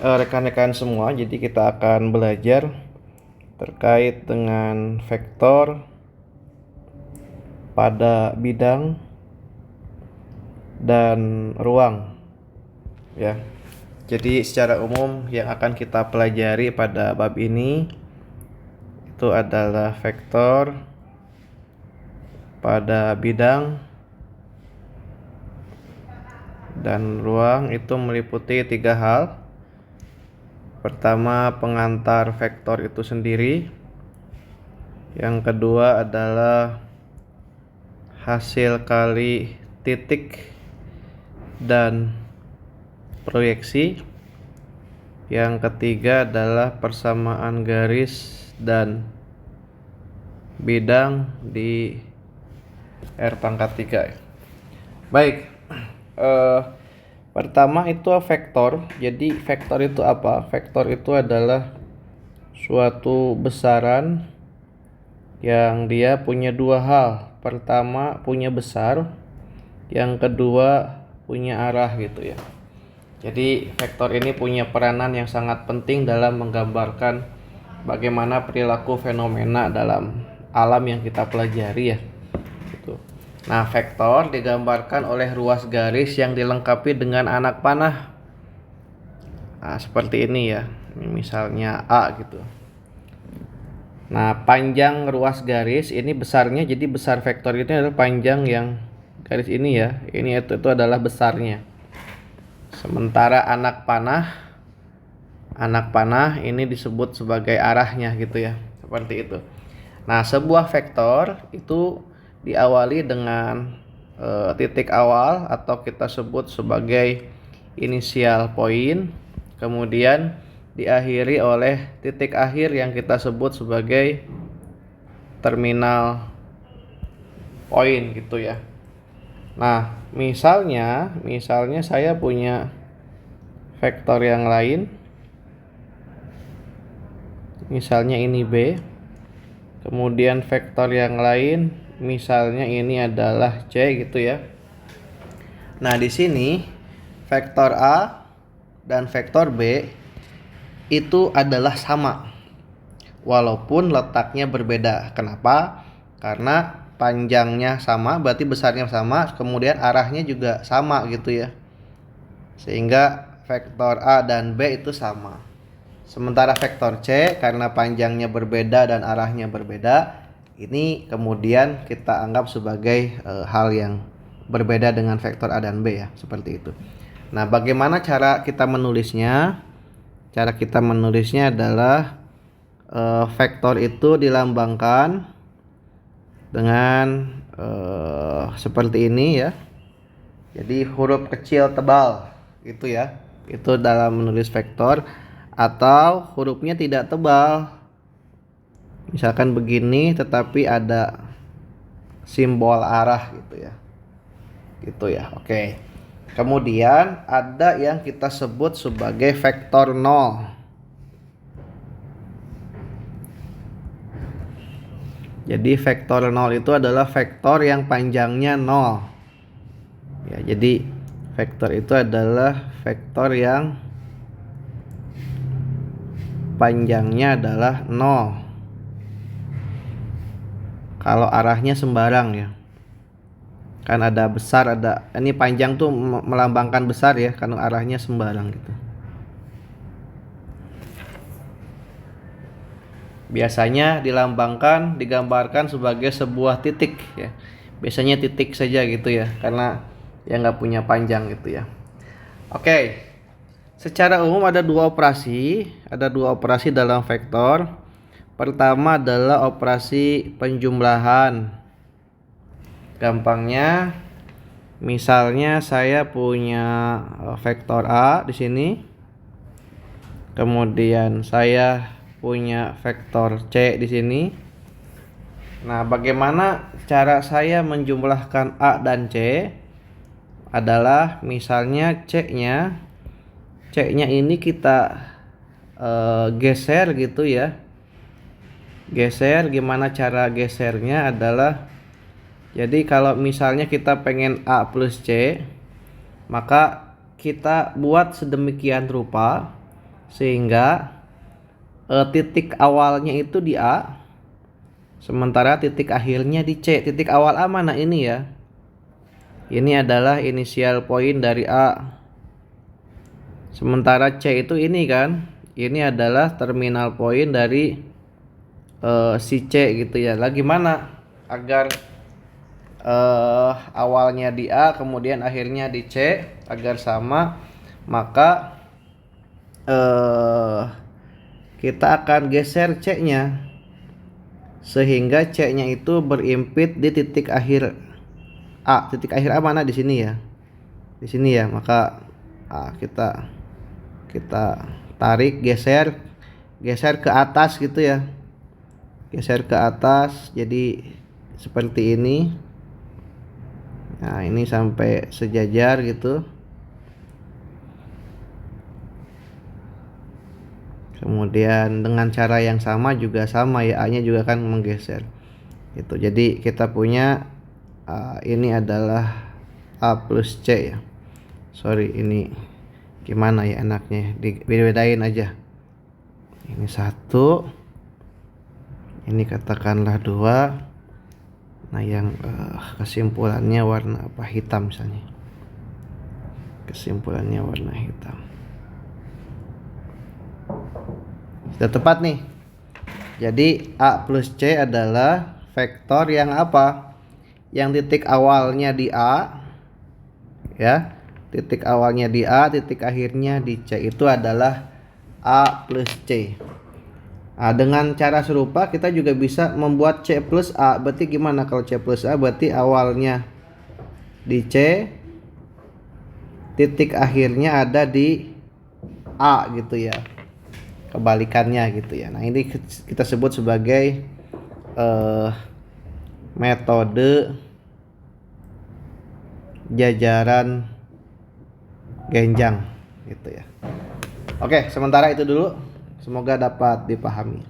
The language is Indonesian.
rekan-rekan semua, jadi kita akan belajar terkait dengan vektor pada bidang dan ruang ya. Jadi secara umum yang akan kita pelajari pada bab ini itu adalah vektor pada bidang dan ruang. Itu meliputi 3 hal. Pertama, pengantar vektor itu sendiri. Yang kedua adalah hasil kali titik dan proyeksi. Yang ketiga adalah persamaan garis dan bidang di R⁻3. Baik, pertama itu vektor. Jadi vektor itu apa? Vektor itu adalah suatu besaran yang dia punya 2 hal. Pertama punya besar, yang kedua punya arah gitu ya. Jadi vektor ini punya peranan yang sangat penting dalam menggambarkan bagaimana perilaku fenomena dalam alam yang kita pelajari ya. Gitu. Nah, vektor digambarkan oleh ruas garis yang dilengkapi dengan anak panah. Nah, seperti ini ya. Ini misalnya A gitu. Nah, panjang ruas garis ini besarnya, jadi besar vektor ini adalah panjang yang garis ini ya. Ini itu adalah besarnya. Sementara anak panah ini disebut sebagai arahnya gitu ya. Seperti itu. Nah, sebuah vektor itu diawali dengan titik awal atau kita sebut sebagai inisial point, kemudian diakhiri oleh titik akhir yang kita sebut sebagai terminal point gitu ya. Nah, misalnya saya punya vektor yang lain. Misalnya ini B. Kemudian vektor yang lain misalnya ini adalah C gitu ya. Nah, di sini vektor A dan vektor B itu adalah sama walaupun letaknya berbeda. Kenapa? Karena panjangnya sama, berarti besarnya sama, kemudian arahnya juga sama gitu ya. Sehingga vektor A dan B itu sama. Sementara vektor C karena panjangnya berbeda dan arahnya berbeda, ini kemudian kita anggap sebagai hal yang berbeda dengan vektor A dan B ya, seperti itu. Nah, bagaimana cara kita menulisnya? Cara kita menulisnya adalah vektor itu dilambangkan dengan seperti ini ya. Jadi huruf kecil tebal gitu ya. Itu dalam menulis vektor. Atau hurufnya tidak tebal. Misalkan begini tetapi ada simbol arah gitu ya. Gitu ya. Oke. Kemudian ada yang kita sebut sebagai vektor 0. Jadi vektor 0 itu adalah vektor yang panjangnya 0. Ya, jadi vektor itu adalah vektor yang panjangnya adalah 0. Kalau arahnya sembarang ya. Kan ada besar, ada ini panjang tuh melambangkan besar ya, karena arahnya sembarang gitu. Biasanya digambarkan sebagai sebuah titik ya. Biasanya titik saja gitu ya, karena yang nggak punya panjang gitu ya. Oke. Secara umum ada dua operasi dalam vektor. Pertama adalah operasi penjumlahan. Gampangnya, misalnya saya punya vektor A di sini. Kemudian saya punya vektor C di sini. Nah, bagaimana cara saya menjumlahkan A dan C? Adalah misalnya C-nya ini kita geser gitu ya. Geser, gimana cara gesernya adalah, jadi kalau misalnya kita pengen A plus C, maka kita buat sedemikian rupa Sehingga titik awalnya itu di A, sementara titik akhirnya di C. Titik awal A mana ini ya? Ini adalah inisial poin dari A. Sementara C itu ini kan, ini adalah terminal poin dari si C gitu ya. Lah gimana agar awalnya di A kemudian akhirnya di C agar sama? Maka kita akan geser C-nya sehingga C-nya itu berimpit di titik akhir A. Titik akhir A mana? Di sini ya. Di sini ya. Maka kita tarik, geser ke atas gitu ya. Geser ke atas jadi seperti ini. Nah, ini sampai sejajar gitu. Kemudian dengan cara yang sama juga sama ya, A-nya juga kan menggeser. Gitu. Jadi kita punya ini adalah A plus C ya. Sorry, ini gimana ya enaknya, dibedain aja. Ini 1, ini katakanlah 2. Nah, yang kesimpulannya warna apa? Hitam misalnya. Kesimpulannya warna hitam. Sudah tepat nih. Jadi A plus C adalah vektor yang apa? Yang titik awalnya di A ya. Titik awalnya di A, titik akhirnya di C, itu adalah A plus C. Nah, dengan cara serupa kita juga bisa membuat C plus A. Berarti gimana kalau C plus A? Berarti awalnya di C, titik akhirnya ada di A gitu ya. Kebalikannya gitu ya. Nah, ini kita sebut sebagai metode jajaran genjang gitu ya. Oke, sementara itu dulu. Semoga dapat dipahami.